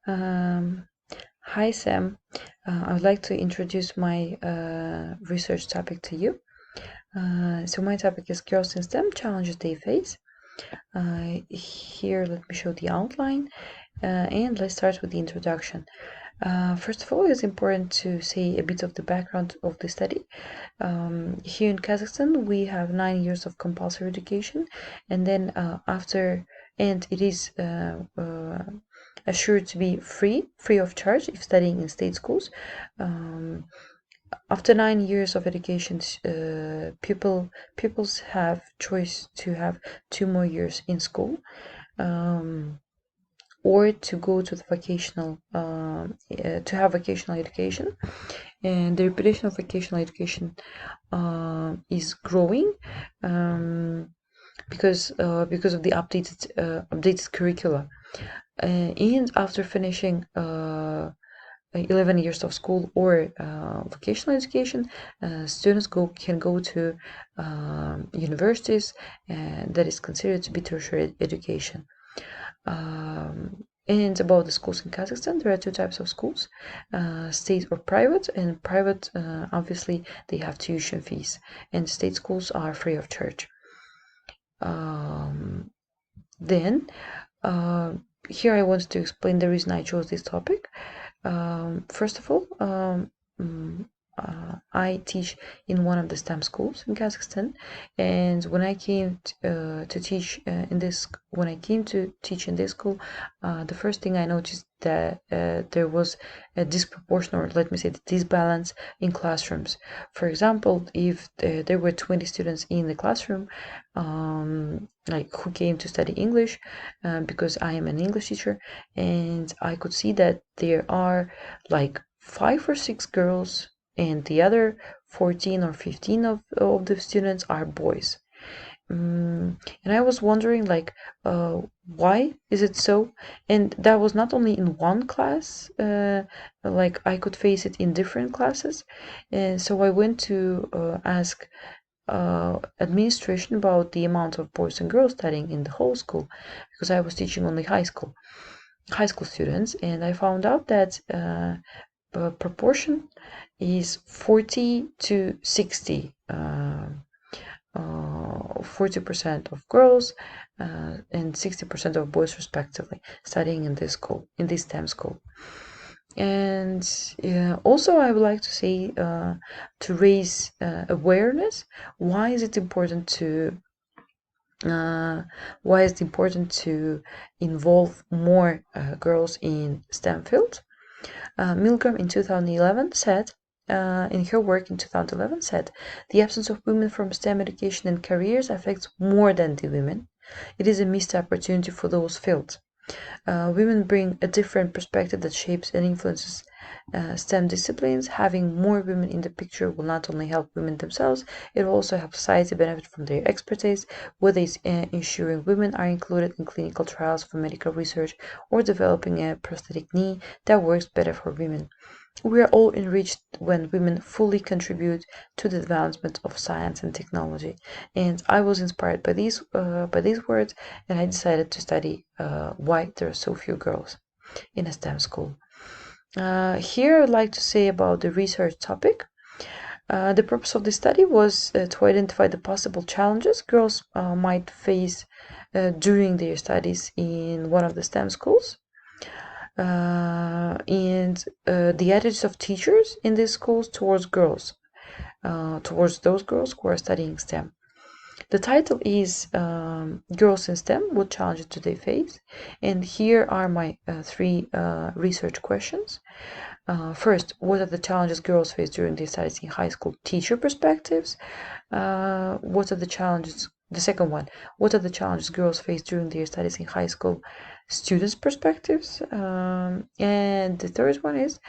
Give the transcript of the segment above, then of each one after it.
Um, Hi Sam, I would like to introduce my research topic to you. So my topic is girls in STEM challenges they face. Here, let me show the outline, and let's start with the introduction. First of all, it's important to say a bit of the background of the study. Here in Kazakhstan, we have 9 years of compulsory education, and then and it is assured to be free of charge if studying in state schools. Um, After 9 years of education, pupils have choice to have 2 more years in school. Or to go to the vocational to have vocational education, and the reputation of vocational education is growing because of the updated curricula, and after finishing 11 years of school or vocational education, students can go to universities, and that is considered to be tertiary education. And about the schools in Kazakhstan, there are two types of schools, state or private. And private, obviously, they have tuition fees, and state schools are free of charge. Then, here I wanted to explain the reason I chose this topic. First of all, I teach in one of the STEM schools in Kazakhstan, and when I came to teach in this school, the first thing I noticed that there was a disproportion, or let me say, the disbalance in classrooms. For example, if there were 20 students in the classroom, like who came to study English, because I am an English teacher, and I could see that there are like 5 or 6 girls, and the other 14 or 15 of the students are boys. And I was wondering, like, why is it so? And that was not only in one class, like I could face it in different classes. And so I went to ask administration about the amount of boys and girls studying in the whole school, because I was teaching only high school students, and I found out that proportion is 40 to 60. 40% of girls and 60% of boys, respectively, studying in this STEM school. And also, I would like to say, to raise awareness. Why is it important to involve more girls in STEM field? Milgram in 2011 said, in her work in 2011, said, the absence of women from STEM education and careers affects more than the women. It is a missed opportunity for those fields. Women bring a different perspective that shapes and influences STEM disciplines. Having more women in the picture will not only help women themselves, it will also help society benefit from their expertise, whether it's ensuring women are included in clinical trials for medical research or developing a prosthetic knee that works better for women. We are all enriched when women fully contribute to the advancement of science and technology. And I was inspired by these words, and I decided to study why there are so few girls in a STEM school. Here I'd like to say about the research topic. The purpose of the study was to identify the possible challenges girls might face during their studies in one of the STEM schools, and the attitudes of teachers in these schools towards those girls who are studying STEM. The title is Girls in STEM, What Challenges Do They Face? And here are my three research questions. First, what are the challenges girls face during their studies in high school? Teacher perspectives. What are the challenges? The second one, what are the challenges girls face during their studies in high school? Students' perspectives. And the third one is,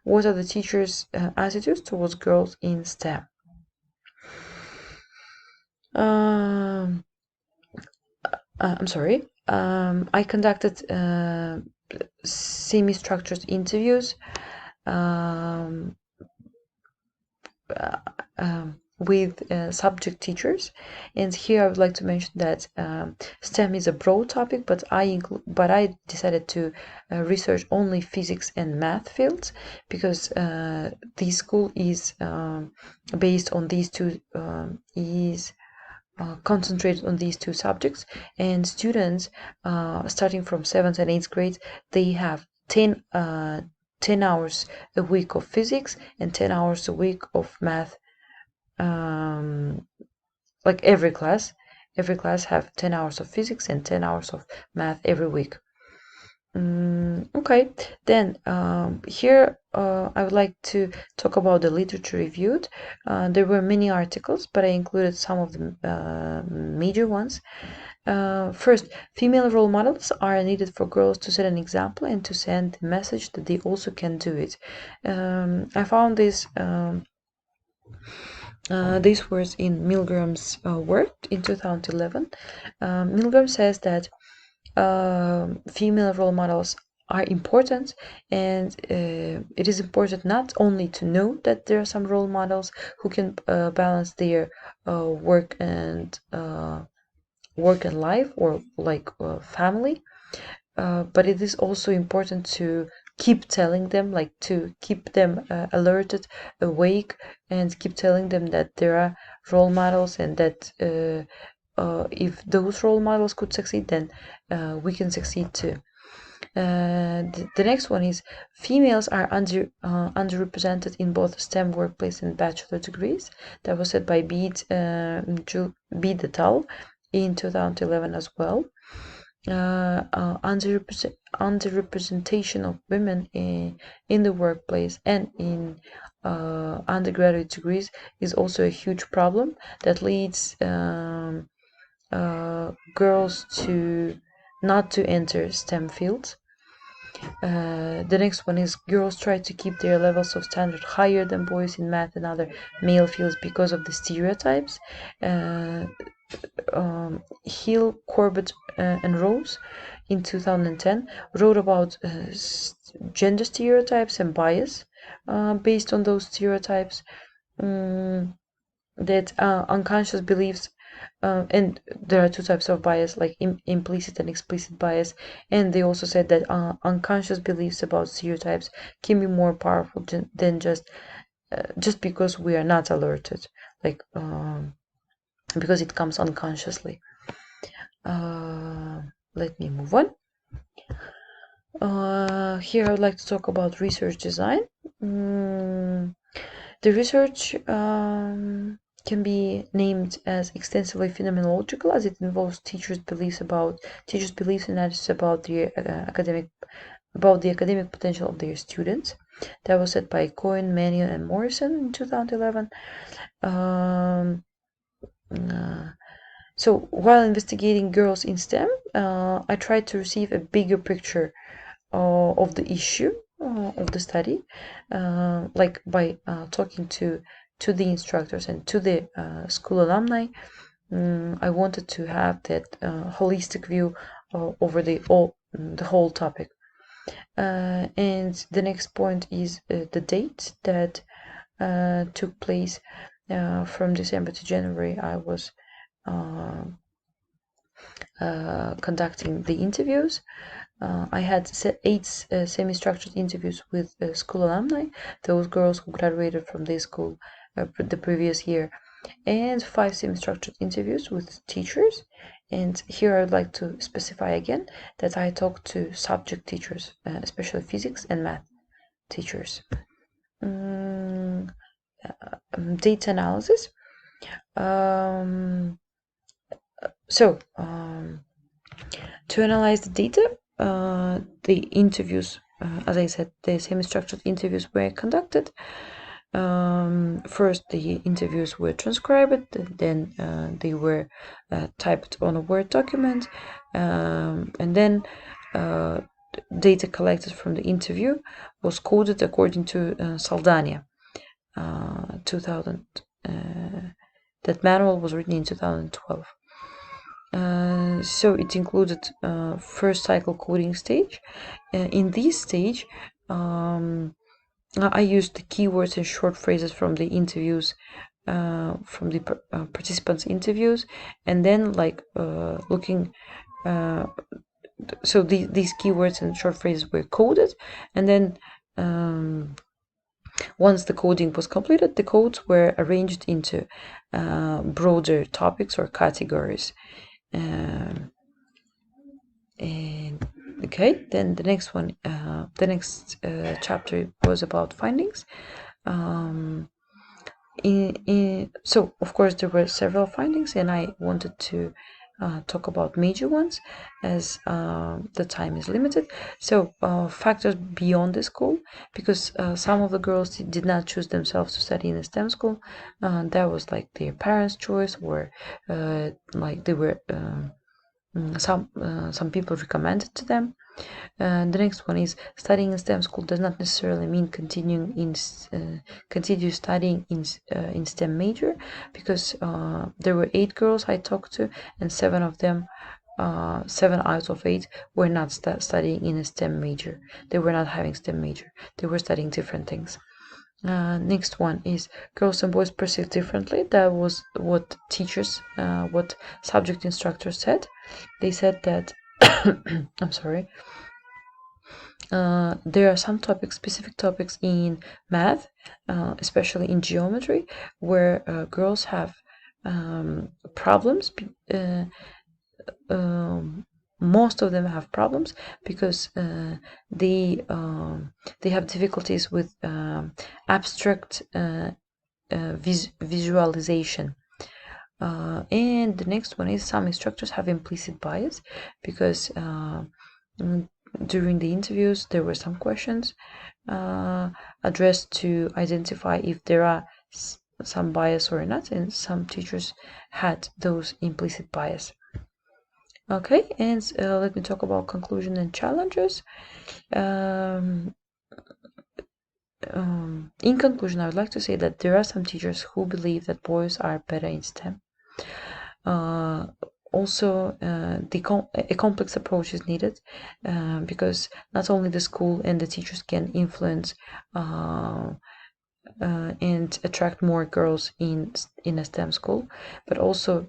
what are the teachers' attitudes towards girls in STEM? I'm sorry. I conducted semi-structured interviews, um, with subject teachers. And here I would like to mention that STEM is a broad topic, but I decided to research only physics and math fields, because this school is based on these two is concentrated on these two subjects, and students starting from 7th and 8th grade, they have 10 hours a week of physics and 10 hours a week of math. Like every class have 10 hours of physics and 10 hours of math every week. Okay, then here I would like to talk about the literature reviewed. There were many articles, but I included some of the major ones. First, female role models are needed for girls to set an example and to send the message that they also can do it. I found this these words in Milgram's work in 2011. Milgram says that female role models are important, and it is important not only to know that there are some role models who can balance their work and life, or like family, but it is also important to keep telling them, like to keep them alerted, awake, and keep telling them that there are role models, and that if those role models could succeed, then we can succeed too. The next one is females are underrepresented in both STEM workplace and bachelor degrees. That was said by Bede et al. In 2011 as well. Underrepresentation of women in the workplace and in undergraduate degrees is also a huge problem that leads girls to not to enter STEM fields. The next one is girls try to keep their levels of standard higher than boys in math and other male fields because of the stereotypes. Hill, Corbett, and Rose in 2010 wrote about gender stereotypes and bias based on those stereotypes, that unconscious beliefs, and there are two types of bias, like implicit and explicit bias, and they also said that unconscious beliefs about stereotypes can be more powerful than just because we are not alerted, like because it comes unconsciously. Let me move on. Here I would like to talk about research design. The research can be named as extensively phenomenological, as it involves teachers' beliefs and attitudes about the academic potential of their students. That was said by Cohen, Mannion, and Morrison in 2011. So while investigating girls in STEM, I tried to receive a bigger picture of the issue of the study, like by talking to the instructors and to the school alumni. I wanted to have that holistic view over the whole topic. And the next point is the date that took place from December to January. I was conducting the interviews. I had 8 semi-structured interviews with school alumni, those girls who graduated from this school the previous year, and 5 semi-structured interviews with teachers. And here I'd like to specify again that I talked to subject teachers, especially physics and math teachers. Data analysis. To analyze the data, the interviews, as I said, the semi-structured interviews were conducted. First, the interviews were transcribed, then they were typed on a Word document, and then data collected from the interview was coded according to Saldania 2000. That manual was written in 2012. So it included first cycle coding stage. In this stage, I used the keywords and short phrases from the interviews from the participants' interviews, and then like looking. So these keywords and short phrases were coded, and then once the coding was completed, the codes were arranged into broader topics or categories. And okay, then the next one, the next chapter was about findings. So of course there were several findings, and I wanted to talk about major ones as the time is limited. So factors beyond the school, because some of the girls did not choose themselves to study in a STEM school. That was like their parents' choice, or like they were some people recommended to them. The next one is studying in STEM school does not necessarily mean continue studying in STEM major, because there were 8 girls I talked to, and 7 of them, 7 out of 8 were not studying in a STEM major. They were not having STEM major. They were studying different things. Next one is girls and boys perceive differently. That was what teachers, what subject instructors said. They said that I'm sorry. There are some topics, specific topics in math, especially in geometry, where girls have problems. Most of them have problems because they have difficulties with abstract visualization. And the next one is some instructors have implicit bias, because during the interviews there were some questions addressed to identify if there are some bias or not, and some teachers had those implicit bias. Okay, and let me talk about conclusion and challenges. In conclusion, I would like to say that there are some teachers who believe that boys are better in STEM. Also, a complex approach is needed, because not only the school and the teachers can influence and attract more girls in a STEM school, but also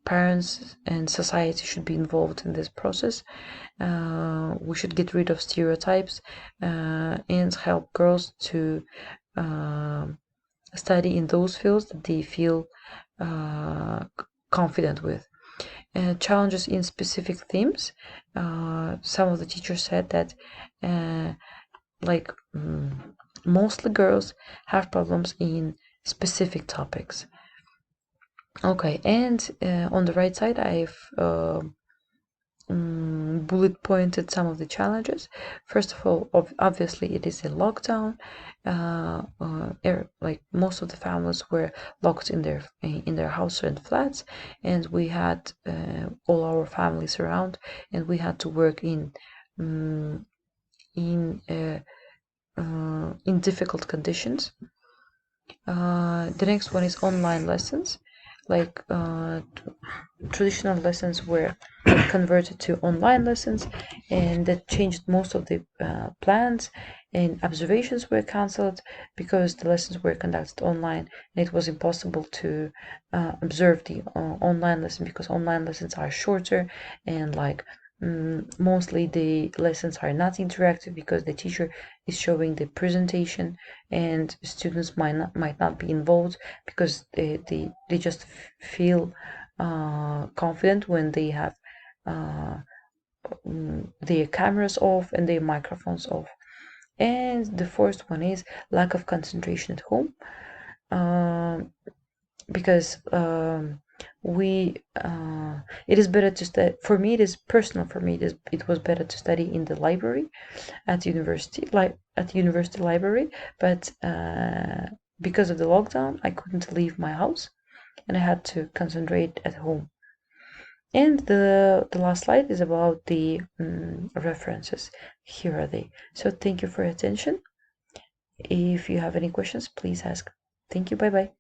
parents and society should be involved in this process. We should get rid of stereotypes and help girls to study in those fields that they feel confident with. Challenges in specific themes. Some of the teachers said that mostly girls have problems in specific topics. Okay, and on the right side I've bullet pointed some of the challenges. First of all, obviously it is a lockdown. Like most of the families were locked in their house and flats, and we had all our families around, and we had to work in difficult conditions. The next one is online lessons. Like traditional lessons were converted to online lessons, and that changed most of the plans, and observations were cancelled because the lessons were conducted online, and it was impossible to observe the online lesson, because online lessons are shorter, and like mostly the lessons are not interactive because the teacher is showing the presentation, and students might not be involved because they just feel confident when they have their cameras off and their microphones off. And the first one is lack of concentration at home, because it is better to study. For me, it is personal. For me, it was better to study in the library at university, library. But because of the lockdown, I couldn't leave my house, and I had to concentrate at home. And the last slide is about the references. Here are they. So thank you for your attention. If you have any questions, please ask. Thank you. Bye bye.